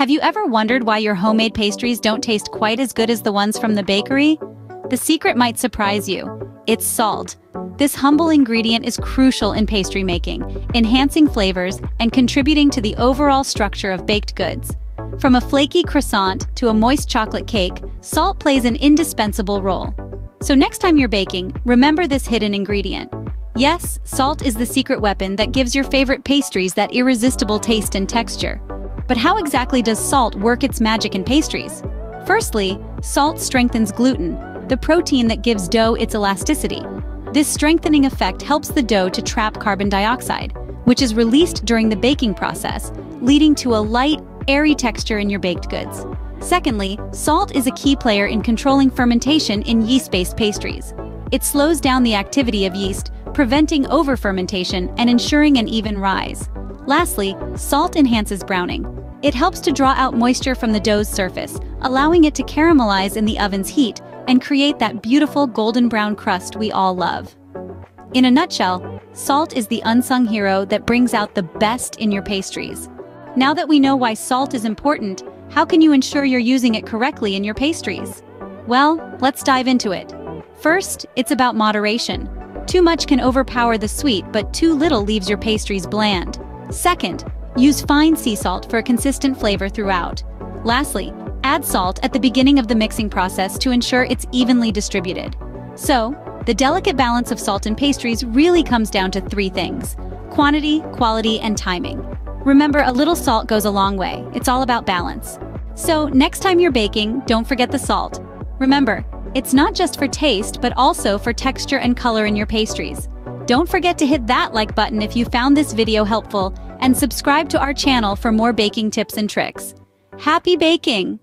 Have you ever wondered why your homemade pastries don't taste quite as good as the ones from the bakery? The secret might surprise you. It's salt. This humble ingredient is crucial in pastry making, enhancing flavors and contributing to the overall structure of baked goods. From a flaky croissant to a moist chocolate cake, salt plays an indispensable role. So next time you're baking, remember this hidden ingredient. Yes, salt is the secret weapon that gives your favorite pastries that irresistible taste and texture. But how exactly does salt work its magic in pastries? Firstly, salt strengthens gluten, the protein that gives dough its elasticity. This strengthening effect helps the dough to trap carbon dioxide, which is released during the baking process, leading to a light, airy texture in your baked goods. Secondly, salt is a key player in controlling fermentation in yeast-based pastries. It slows down the activity of yeast, preventing over-fermentation and ensuring an even rise. Lastly, salt enhances browning. It helps to draw out moisture from the dough's surface, allowing it to caramelize in the oven's heat and create that beautiful golden brown crust we all love. In a nutshell, salt is the unsung hero that brings out the best in your pastries. Now that we know why salt is important, how can you ensure you're using it correctly in your pastries? Well, let's dive into it. First, it's about moderation. Too much can overpower the sweet, but too little leaves your pastries bland. Second, use fine sea salt for a consistent flavor throughout. Lastly, add salt at the beginning of the mixing process to ensure it's evenly distributed. So, the delicate balance of salt in pastries really comes down to three things: quantity, quality, and timing. Remember, a little salt goes a long way. It's all about balance. So, next time you're baking, don't forget the salt. Remember, it's not just for taste, but also for texture and color in your pastries. Don't forget to hit that like button if you found this video helpful, and subscribe to our channel for more baking tips and tricks. Happy baking!